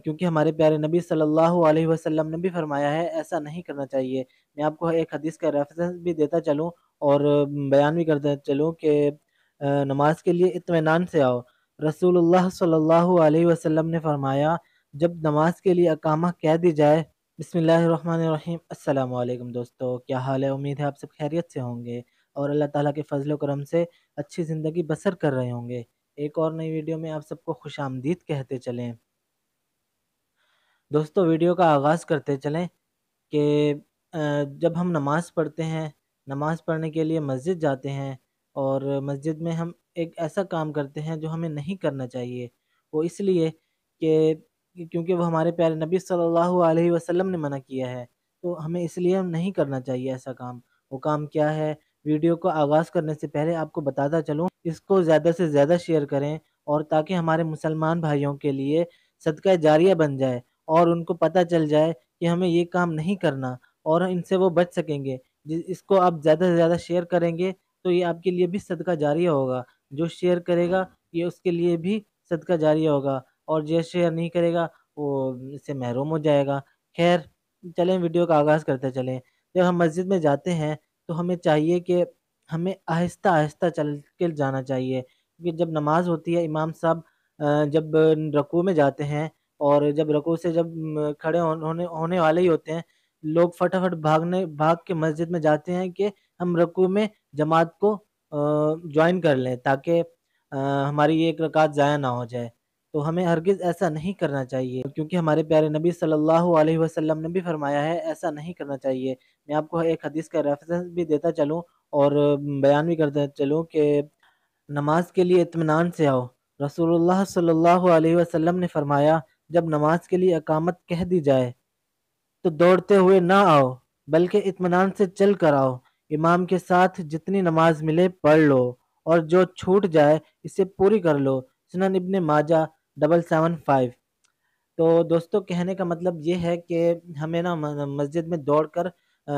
کیونکہ ہمارے پیارے نبی صلی اللہ علیہ وسلم نے بھی فرمایا ہے ایسا نہیں کرنا چاہیے۔ میں آپ کو ایک حدیث کا ریفرنس بھی دیتا چلوں اور بیان بھی کرتا چلوں کہ نماز کے لیے اطمینان سے آؤ۔ رسول اللہ صلی اللہ علیہ وسلم نے فرمایا جب نماز کے لیے اقامہ کہہ دی جائے، بسم اللہ الرحمن الرحیم۔ السلام علیکم دوستو، کیا حال ہے؟ امید ہے آپ سب خیریت سے ہوں گے اور اللہ تعالیٰ کے فضل و کرم سے اچھی زندگی بسر کر رہے ہوں گے۔ ایک اور نئی ویڈیو میں آپ سب کو خوش آمدید کہتے چلیں۔ دوستو ویڈیو کا آغاز کرتے چلیں کہ جب ہم نماز پڑھتے ہیں، نماز پڑھنے کے لیے مسجد جاتے ہیں اور مسجد میں ہم ایک ایسا کام کرتے ہیں جو ہمیں نہیں کرنا چاہیے، وہ اس لیے کہ کیونکہ وہ ہمارے پیارے نبی صلی اللہ علیہ وسلم نے منع کیا ہے، تو ہمیں اس لیے نہیں کرنا چاہیے ایسا کام۔ وہ کام کیا ہے؟ ویڈیو کو آغاز کرنے سے پہلے آپ کو بتاتا چلوں، اس کو زیادہ سے زیادہ شیئر کریں اور تاکہ ہمارے مسلمان بھائیوں کے لیے صدقہ جاریہ بن جائے اور ان کو پتہ چل جائے کہ ہمیں یہ کام نہیں کرنا اور ان سے وہ بچ سکیں گے۔ اس کو آپ زیادہ سے زیادہ شیئر کریں گے تو یہ آپ کے لیے بھی صدقہ جاریہ ہوگا۔ جو شیئر کرے گا یہ اس کے لیے بھی صدقہ جاریہ ہوگا اور جو شیئر نہیں کرے گا وہ اس سے محروم ہو جائے گا۔ خیر چلیں ویڈیو کا آغاز کرتے چلیں۔ جب ہم مسجد میں جاتے ہیں تو ہمیں چاہیے کہ ہمیں آہستہ آہستہ چل کے جانا چاہیے، کیونکہ جب نماز ہوتی ہے امام صاحب جب رکوع میں جاتے ہیں اور جب رکوع سے جب کھڑے ہونے والے ہی ہوتے ہیں، لوگ فٹافٹ بھاگ کے مسجد میں جاتے ہیں کہ ہم رکوع میں جماعت کو جوائن کر لیں تاکہ ہماری ایک رکعت ضائع نہ ہو جائے۔ تو ہمیں ہرگز ایسا نہیں کرنا چاہیے، کیونکہ ہمارے پیارے نبی صلی اللہ علیہ وسلم نے بھی فرمایا ہے ایسا نہیں کرنا چاہیے۔ میں آپ کو ایک حدیث کا ریفرنس بھی دیتا چلوں اور بیان بھی کرتا چلوں کہ نماز کے لیے اطمینان سے آؤ۔ رسول اللہ صلی اللہ علیہ وسلم نے فرمایا جب نماز کے لیے اقامت کہہ دی جائے تو دوڑتے ہوئے نہ آؤ بلکہ اطمینان سے چل کر آؤ۔ امام کے ساتھ جتنی نماز ملے پڑھ لو اور جو چھوٹ جائے اسے پوری کر لو۔ سنن ابن ماجہ 775۔ تو دوستو کہنے کا مطلب یہ ہے کہ ہمیں نا مسجد میں دوڑ کر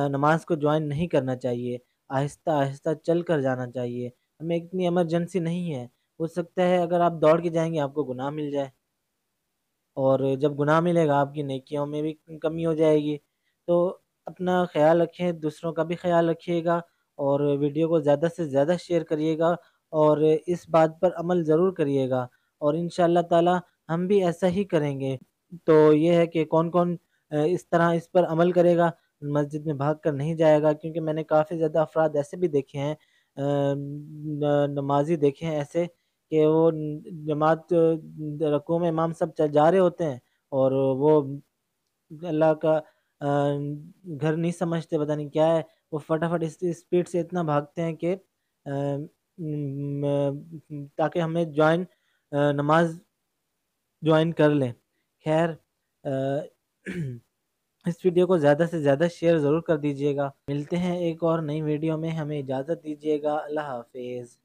نماز کو جوائن نہیں کرنا چاہیے، آہستہ آہستہ چل کر جانا چاہیے۔ ہمیں اتنی ایمرجنسی نہیں ہے، ہو سکتا ہے اگر آپ دوڑ کے جائیں گے آپ کو گناہ مل جائے اور جب گناہ ملے گا آپ کی نیکیوں میں بھی کمی ہو جائے گی۔ تو اپنا خیال رکھیں، دوسروں کا بھی خیال رکھیے گا اور ویڈیو کو زیادہ سے زیادہ شیئر کریے گا اور اس بات پر عمل ضرور کریے گا اور انشاءاللہ تعالی ہم بھی ایسا ہی کریں گے۔ تو یہ ہے کہ کون کون اس طرح اس پر عمل کرے گا، مسجد میں بھاگ کر نہیں جائے گا، کیونکہ میں نے کافی زیادہ افراد ایسے بھی دیکھے ہیں، نمازی دیکھے ہیں ایسے کہ وہ جماعت رکوع میں امام سب جا رہے ہوتے ہیں اور وہ اللہ کا گھر نہیں سمجھتے، پتہ نہیں کیا ہے، وہ فٹافٹ اس اسپیڈ سے اتنا بھاگتے ہیں کہ تاکہ ہمیں نماز جوائن کر لیں۔ خیر اس ویڈیو کو زیادہ سے زیادہ شیئر ضرور کر دیجیے گا۔ ملتے ہیں ایک اور نئی ویڈیو میں، ہمیں اجازت دیجیے گا۔ اللہ حافظ۔